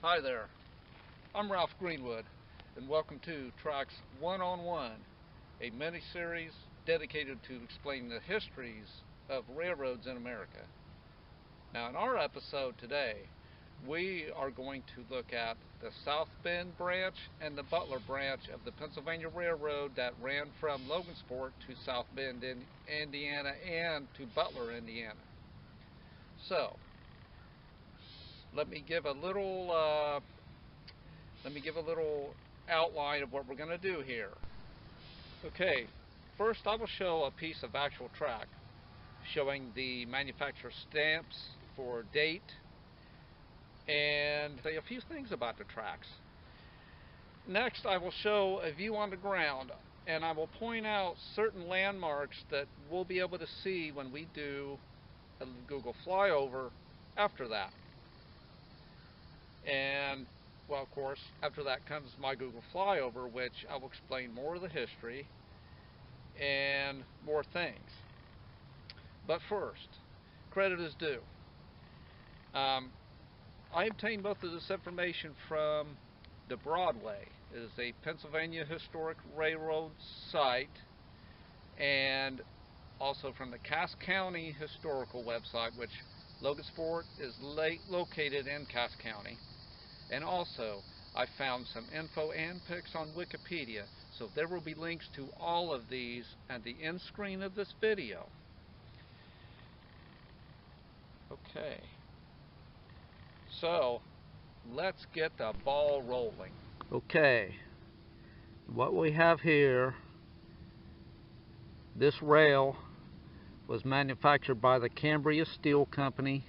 Hi there, I'm Ralph Greenwood, and welcome to Tracks One-on-One, a mini-series dedicated to explaining the histories of railroads in America. Now, in our episode today, we are going to look at the South Bend branch and the Butler branch of the Pennsylvania Railroad that ran from Logansport to South Bend, Indiana, and to Butler, Indiana. So, let me give a little outline of what we're going to do here. Okay, first I will show a piece of actual track showing the manufacturer stamps for date and say a few things about the tracks. Next, I will show a view on the ground, and I will point out certain landmarks that we'll be able to see when we do a Google flyover after that. And, well, of course, after that comes my Google flyover, which I will explain more of the history and more things. But first, credit is due. I obtained most of this information from the Broadway. It is a Pennsylvania Historic Railroad site, and also from the Cass County Historical website, which Logansport is located in Cass County. And also, I found some info and pics on Wikipedia, so there will be links to all of these at the end screen of this video. Okay, so let's get the ball rolling. Okay, what we have here, this rail was manufactured by the Cambria Steel Company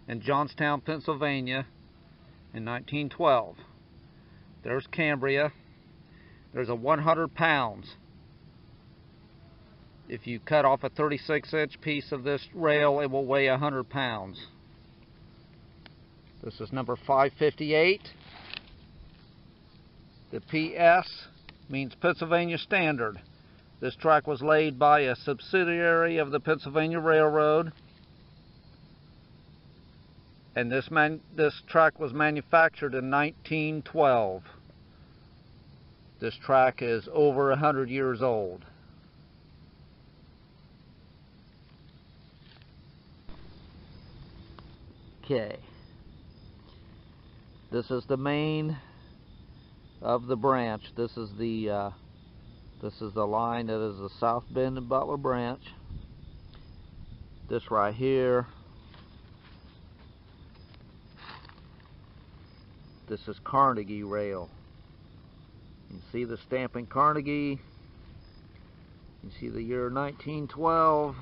in Johnstown, Pennsylvania in 1912. There's Cambria. There's a 100 pounds. If you cut off a 36-inch piece of this rail, it will weigh 100 pounds. This is number 558. The PS means Pennsylvania Standard. This track was laid by a subsidiary of the Pennsylvania Railroad, and this track was manufactured in 1912. This track is over 100 years old. Okay, this is the main of the branch. This is the line that is the South Bend and Butler branch. This right here, this is Carnegie Rail. You can see the stamp in Carnegie. You can see the year 1912.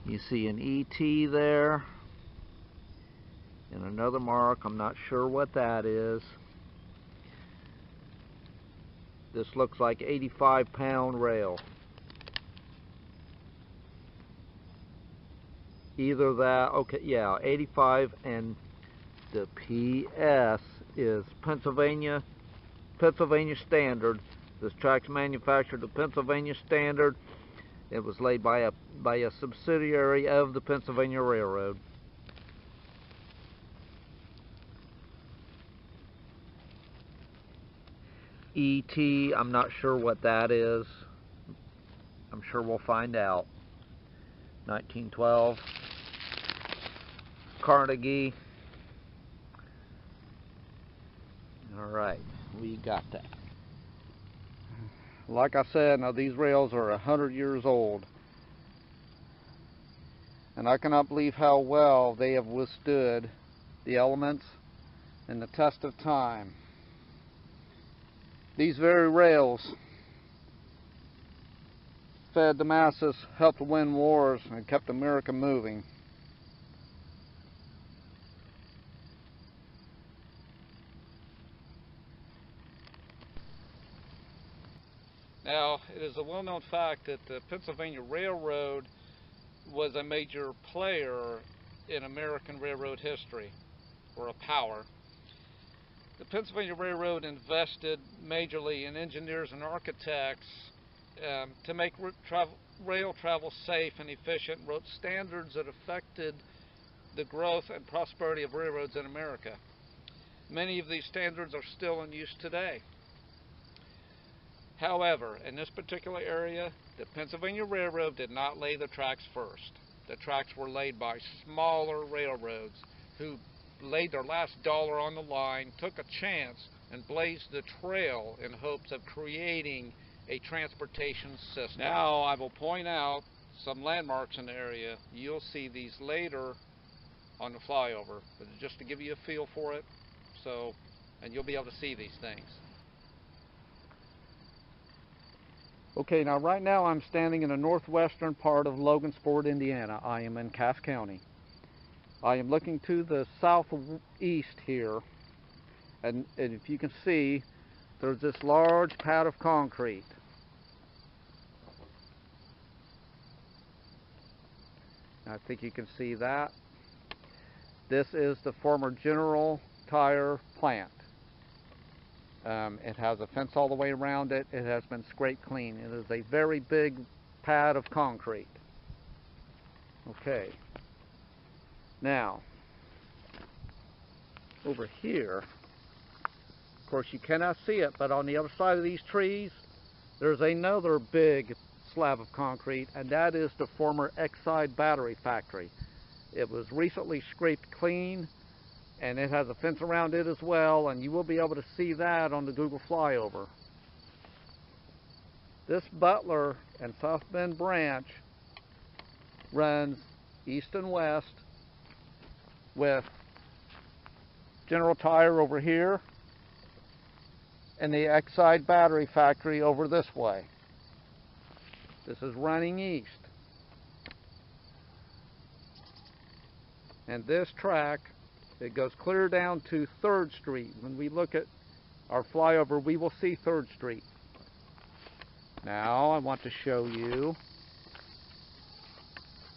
You see an ET there and another mark. I'm not sure what that is. This looks like 85-pound rail. Either that, okay, yeah, 85, and the PS is Pennsylvania Standard. This track's manufactured to Pennsylvania Standard. It was laid by a subsidiary of the Pennsylvania Railroad. ET, I'm not sure what that is. I'm sure we'll find out. 1912. Carnegie. Alright, we got that. Like I said, now these rails are 100 years old, and I cannot believe how well they have withstood the elements and the test of time. These very rails fed the masses, helped win wars, and kept America moving. Now, it is a well-known fact that the Pennsylvania Railroad was a major player in American railroad history, or a power. The Pennsylvania Railroad invested majorly in engineers and architects to make rail travel safe and efficient, wrote standards that affected the growth and prosperity of railroads in America. Many of these standards are still in use today. However, in this particular area, the Pennsylvania Railroad did not lay the tracks first. The tracks were laid by smaller railroads who laid their last dollar on the line, took a chance, and blazed the trail in hopes of creating a transportation system. Now I will point out some landmarks in the area. You'll see these later on the flyover, but just to give you a feel for it, and you'll be able to see these things. Okay, now right now I'm standing in the northwestern part of Logansport, Indiana. I am in Cass County. I am looking to the southeast here, and if you can see, there's this large pad of concrete. I think you can see that. This is the former General Tire plant. It has a fence all the way around it. It has been scraped clean. It is a very big pad of concrete. Okay. Now, over here, of course you cannot see it, but on the other side of these trees, there's another big slab of concrete, and that is the former Exide battery factory. It was recently scraped clean, and it has a fence around it as well, and you will be able to see that on the Google flyover. This Butler and South Bend branch runs east and west, with General Tire over here and the Exide battery factory over this way. This is running east. And this track, it goes clear down to 3rd Street. When we look at our flyover, we will see 3rd Street. Now I want to show you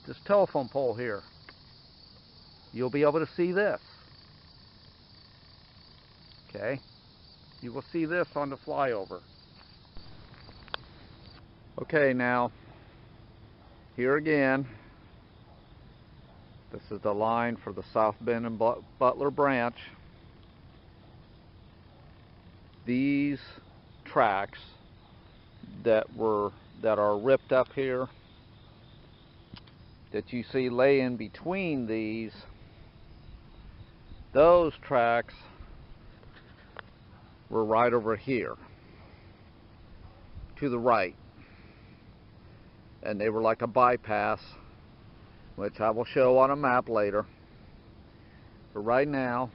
this telephone pole here. You'll be able to see this. Okay? You will see this on the flyover. Okay, now, here again, this is the line for the South Bend and Butler branch. These tracks that are ripped up here, that you see laying between these, those tracks were right over here to the right, and they were like a bypass, which I will show on a map later. But right now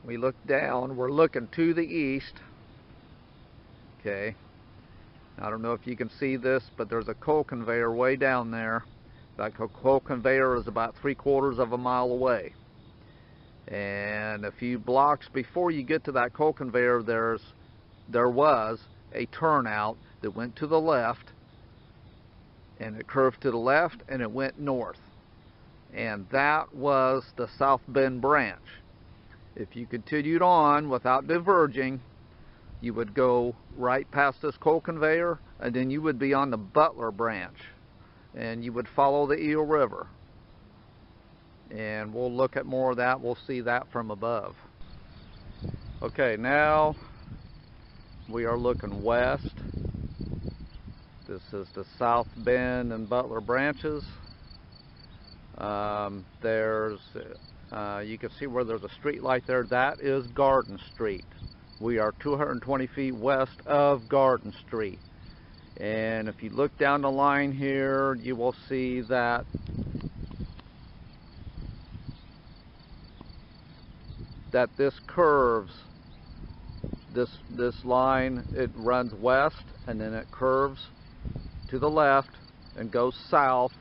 we look down, we're looking to the east. Okay, I don't know if you can see this, but there's a coal conveyor way down there. That coal conveyor is about 3/4 of a mile away. And a few blocks before you get to that coal conveyor, there was a turnout that went to the left, and it curved to the left, and it went north. And that was the South Bend branch. If you continued on without diverging, you would go right past this coal conveyor, and then you would be on the Butler branch, and you would follow the Eel River. And we'll look at more of that. We'll see that from above. Okay, now we are looking west. This is the South Bend and Butler branches. You can see where there's a street light there. That is Garden Street. We are 220 feet west of Garden Street. And if you look down the line here, you will see that this curves, this line, it runs west, and then it curves to the left and goes south,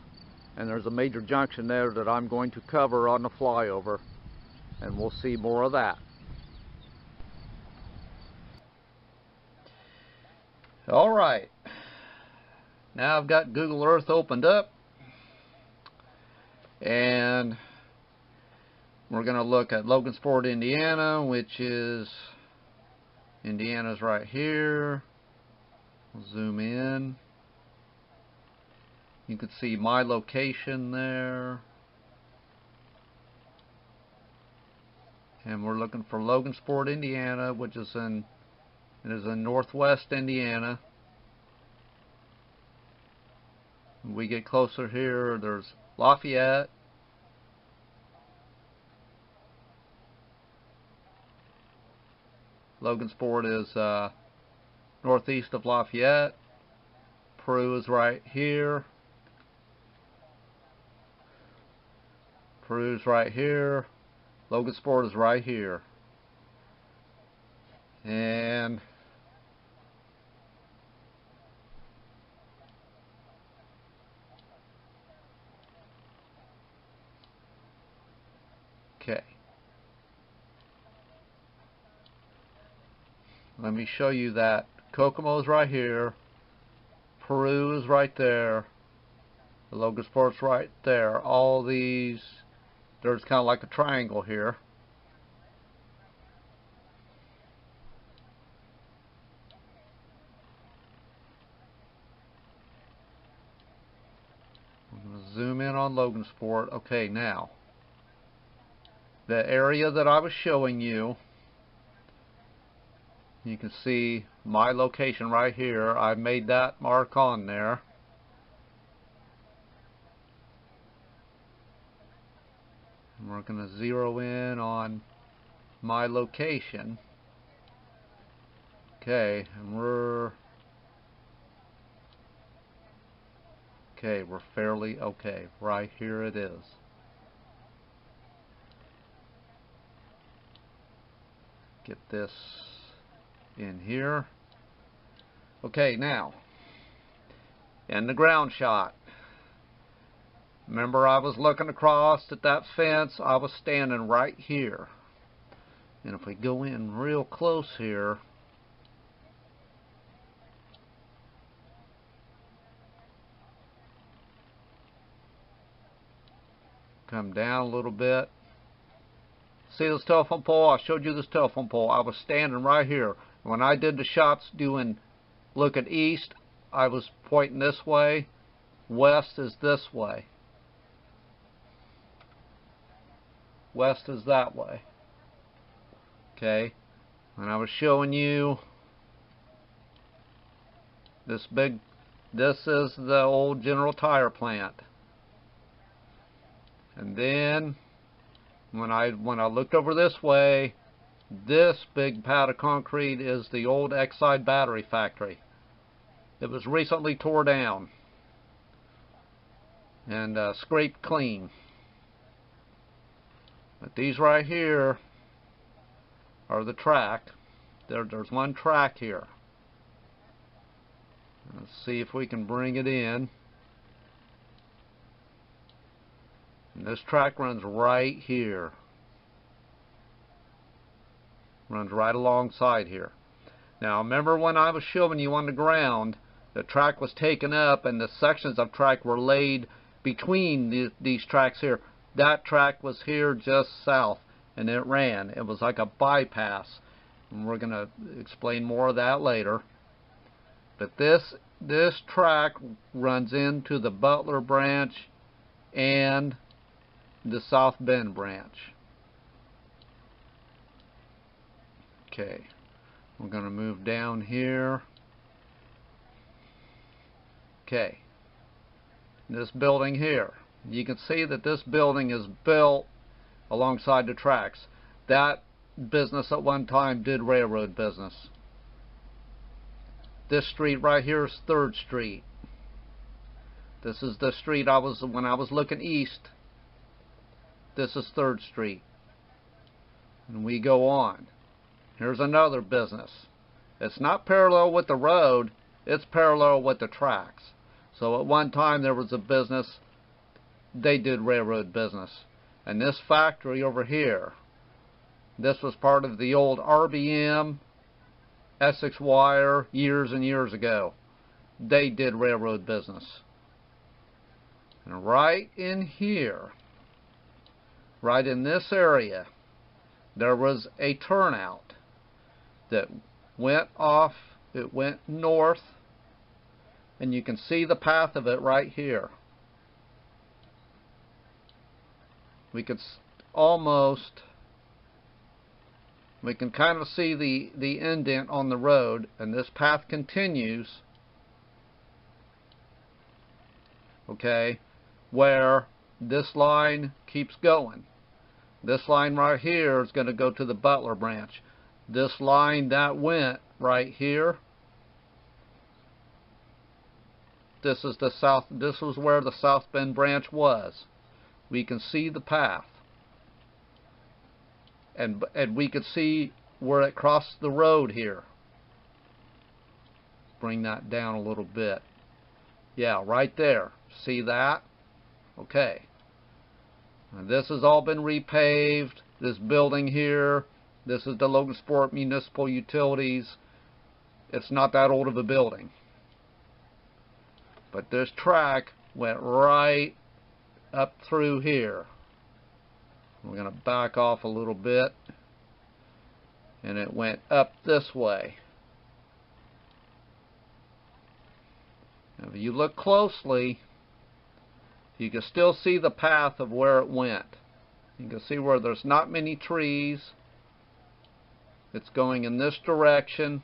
and there's a major junction there that I'm going to cover on the flyover, and we'll see more of that. Alright, now I've got Google Earth opened up, and we're going to look at Logansport, Indiana, which is, Indiana's right here. We'll zoom in. You can see my location there. and we're looking for Logansport, Indiana, which is in northwest Indiana. When we get closer here, there's Lafayette. Logansport is northeast of Lafayette. Peru is right here. Peru's right here. Logansport is right here. And okay. Let me show you that Kokomo is right here. Peru is right there. The Logansport's right there. All these, there's kind of like a triangle here. I'm going to zoom in on Logansport. Okay, now, the area that I was showing you, you can see my location right here. I made that mark on there. And we're going to zero in on my location. Okay, and we're fairly okay. Right here it is. Get this in here. Okay, now in the ground shot, remember I was looking across at that fence. I was standing right here, and if we go in real close here, come down a little bit. See this telephone pole? I showed you this telephone pole. I was standing right here. When I did the shots looking east, I was pointing this way. West is this way. West is that way. Okay. And I was showing you this is the old General Tire plant. And then when I looked over this way, this big pad of concrete is the old Exide battery factory. It was recently tore down and scraped clean. But these right here are the track. There's one track here. Let's see if we can bring it in. And this track runs right here. Runs right alongside here. Now remember when I was showing you on the ground, the track was taken up and the sections of track were laid between these tracks here. That track was here just south, and it ran. It was like a bypass. And we're going to explain more of that later. But this track runs into the Butler branch and the South Bend branch. Okay, we're going to move down here. Okay, this building here. You can see that this building is built alongside the tracks. That business at one time did railroad business. This street right here is 3rd Street. This is the street when I was looking east. This is 3rd Street. And we go on. Here's another business. It's not parallel with the road, it's parallel with the tracks. So at one time there was a business, they did railroad business. And this factory over here, this was part of the old RBM, Essex Wire, years and years ago. They did railroad business. And right in here, right in this area, there was a turnout that went off, it went north, and you can see the path of it right here. We could almost We can kind of see the indent on the road, and this path continues, okay, where this line keeps going. This line right here is going to go to the Butler branch. This line that went right here, this is the south. This was where the South Bend branch was. We can see the path, and we can see where it crossed the road here. Bring that down a little bit. Yeah, right there. See that? Okay. And this has all been repaved. This building here, this is the Logansport Municipal Utilities. It's not that old of a building. But this track went right up through here. We're going to back off a little bit. And it went up this way. Now, if you look closely, you can still see the path of where it went. You can see where there's not many trees. It's going in this direction.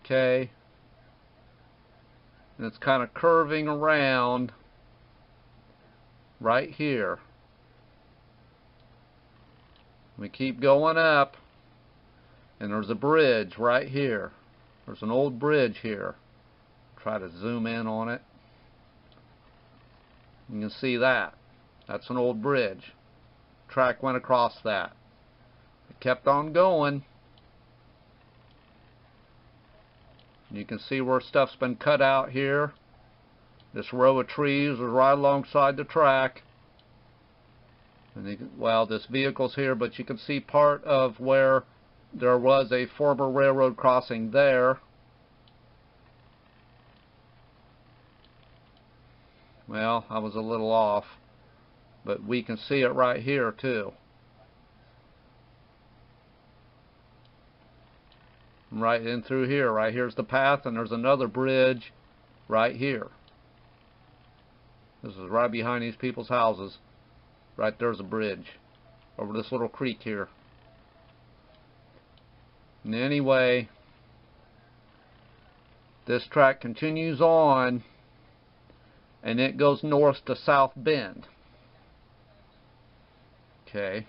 Okay. And it's kind of curving around right here. We keep going up, and there's a bridge right here. There's an old bridge here. Try to zoom in on it. You can see that. That's an old bridge. Track went across that. It kept on going. You can see where stuff's been cut out here. This row of trees was right alongside the track. And you can, well, this vehicle's here, but you can see part of where there was a former railroad crossing there. Well, I was a little off, but we can see it right here too. Right in through here. Right here's the path, and there's another bridge right here. This is right behind these people's houses. Right there's a bridge over this little creek here. And anyway, this track continues on, and it goes north to South Bend. Okay.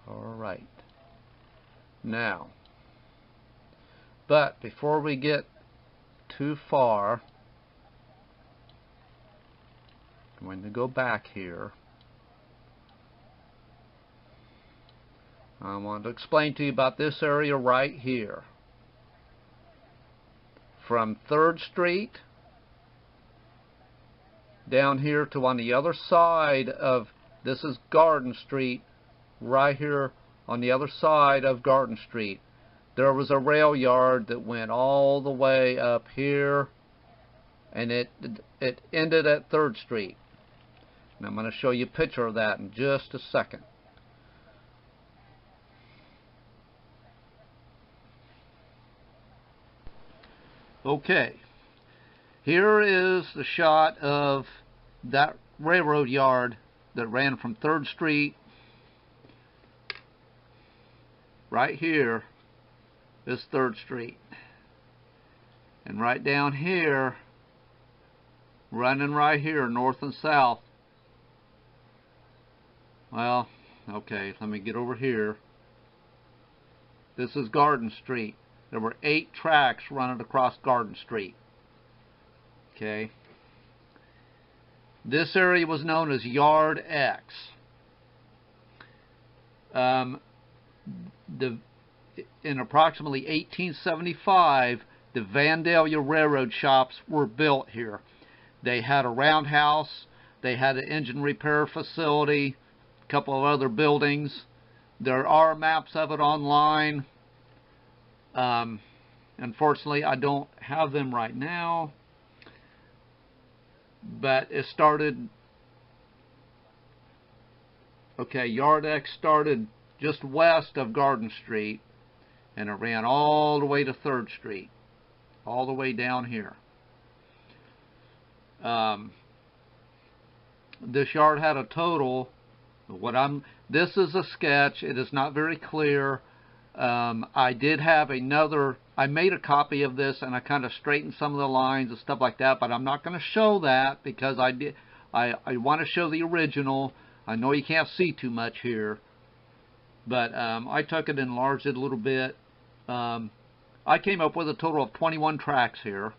All right. Now, but before we get too far, I'm going to go back here. I want to explain to you about this area right here. From 3rd Street down here to on the other side of, this is Garden Street, right here on the other side of Garden Street. There was a rail yard that went all the way up here, and it ended at 3rd Street. And I'm going to show you a picture of that in just a second. Okay, here is the shot of that railroad yard that ran from 3rd Street. Right here is 3rd Street. And right down here, running right here, north and south. Well, okay, let me get over here. This is Garden Street. There were 8 tracks running across Garden Street. Okay. This area was known as Yard X. In approximately 1875, the Vandalia Railroad shops were built here. They had a roundhouse, they had an engine repair facility, a couple of other buildings. There are maps of it online. Unfortunately, I don't have them right now, but it started, okay, Yard X started just west of Garden Street, and it ran all the way to 3rd Street, all the way down here. This yard had a total. This is a sketch. It is not very clear. I did have another. I made a copy of this and I kind of straightened some of the lines and stuff like that. But I'm not going to show that because I want to show the original. I know you can't see too much here, but I took it and enlarged it a little bit. I came up with a total of 21 tracks here.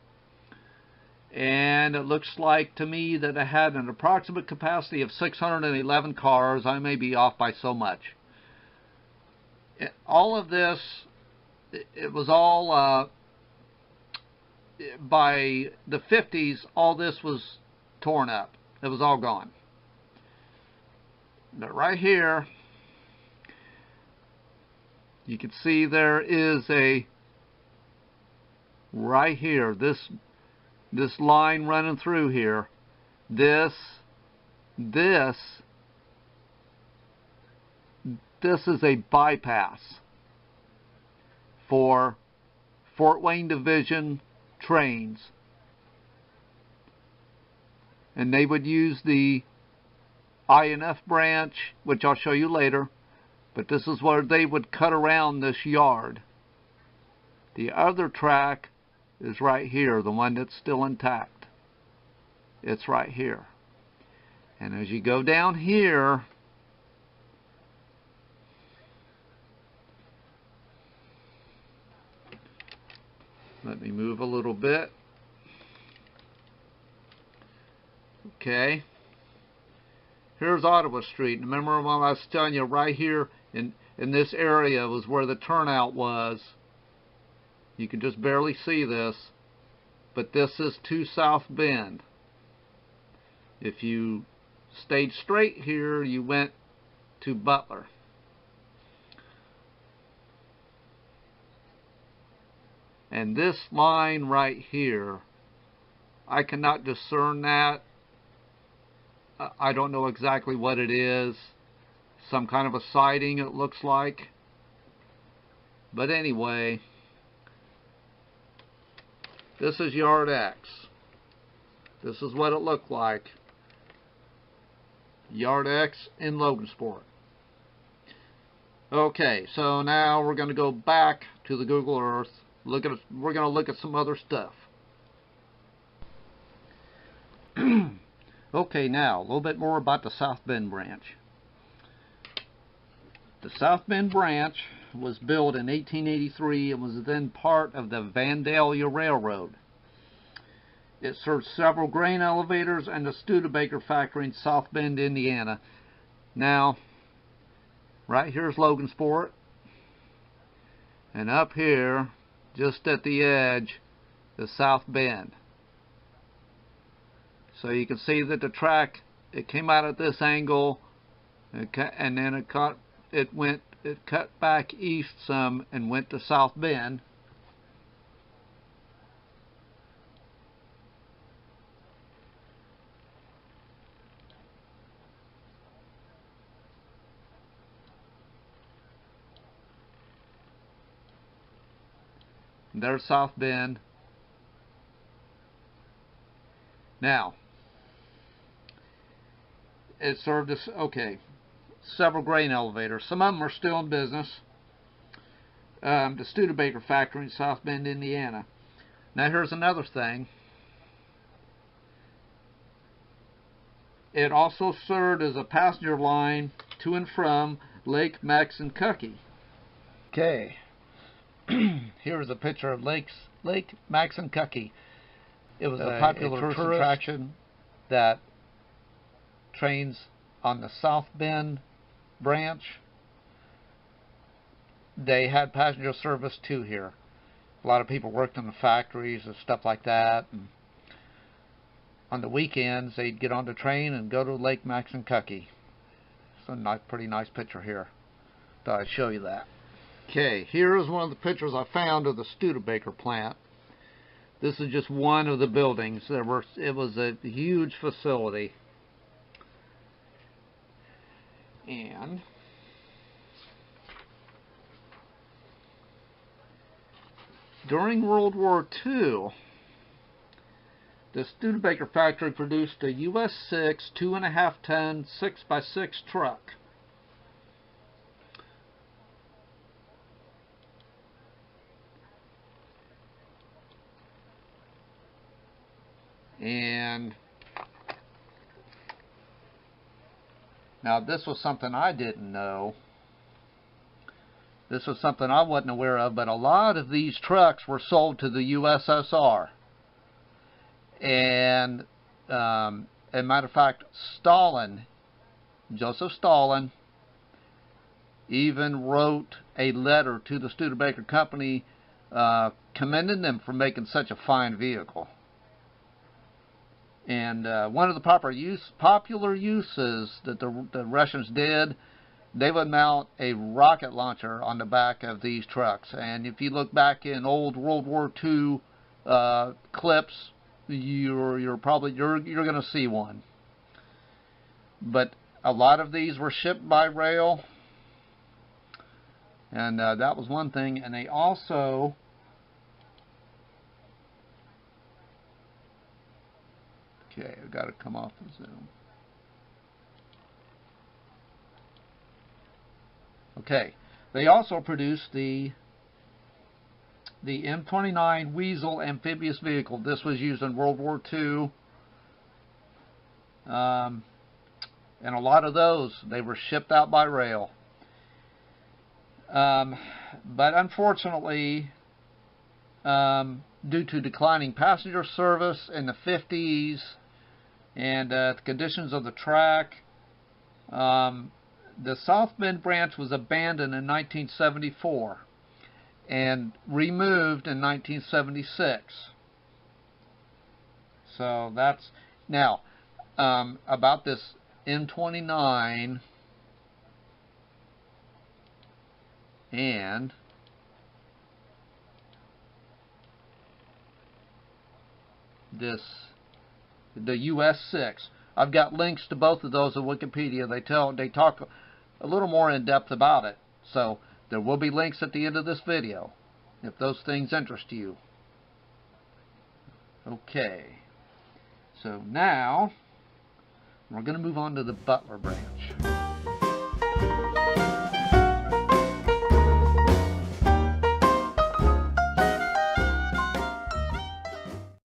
And it looks like to me that it had an approximate capacity of 611 cars. I may be off by so much. All of this, it was all, by the 50s, all this was torn up. It was all gone. But right here, you can see there is right here, this line running through here, this is a bypass for Fort Wayne Division trains, and they would use the INF branch, which I'll show you later, but this is where they would cut around this yard. The other track is right here, the one that's still intact. It's right here. And as you go down here, let me move a little bit. Okay. Here's Ottawa Street. Remember when I was telling you right here in this area was where the turnout was. You can just barely see this, but this is to South Bend. If you stayed straight here, you went to Butler. And this line right here, I cannot discern that. I don't know exactly what it is. Some kind of a siding, it looks like. But anyway, this is Yard X. This is what it looked like. Yard X in Logansport. Okay, so now we're going to go back to the Google Earth. We're going to look at some other stuff. Okay, now a little bit more about the South Bend branch. The South Bend branch was built in 1883 and was then part of the Vandalia Railroad. It served several grain elevators and the Studebaker Factory in South Bend, Indiana. Now, right here's Logansport, and up here, just at the edge, is South Bend. So you can see that the track, it came out at this angle, and then it cut back east some and went to South Bend. There's South Bend. Now, it served us, okay, several grain elevators. Some of them are still in business. The Studebaker Factory in South Bend, Indiana. Now here's another thing. It also served as a passenger line to and from Lake Maxinkuckee. Okay. Here's a picture of Lake Maxinkuckee. It was a popular tourist attraction that trains on the South Bend branch. They had passenger service too here. A lot of people worked in the factories and stuff like that. And on the weekends, they'd get on the train and go to Lake Maxinkuckee. It's a pretty nice picture here. Thought I'd show you that. Okay, here is one of the pictures I found of the Studebaker plant. This is just one of the buildings. It was a huge facility. And during World War II, The Studebaker Factory produced a US 6 2.5 ton 6x6 truck. And now this was something I didn't know. This was something I wasn't aware of, but a lot of these trucks were sold to the USSR. And as a matter of fact, Stalin, Joseph Stalin, even wrote a letter to the Studebaker Company commending them for making such a fine vehicle. And one of the popular uses that the Russians did, they would mount a rocket launcher on the back of these trucks. And if you look back in old World War II clips, you're going to see one. But a lot of these were shipped by rail, and that was one thing. And they also okay, I've got to come off the Zoom. Okay, they also produced the M29 Weasel amphibious vehicle. This was used in World War II. And a lot of those, they were shipped out by rail. But unfortunately, due to declining passenger service in the 50s and the conditions of the track, the South Bend branch was abandoned in 1974 and removed in 1976. So that's now about this M29 and the US 6. I've got links to both of those on Wikipedia. They talk a little more in depth about it. So there will be links at the end of this video if those things interest you. Okay. So now we're going to move on to the Butler branch.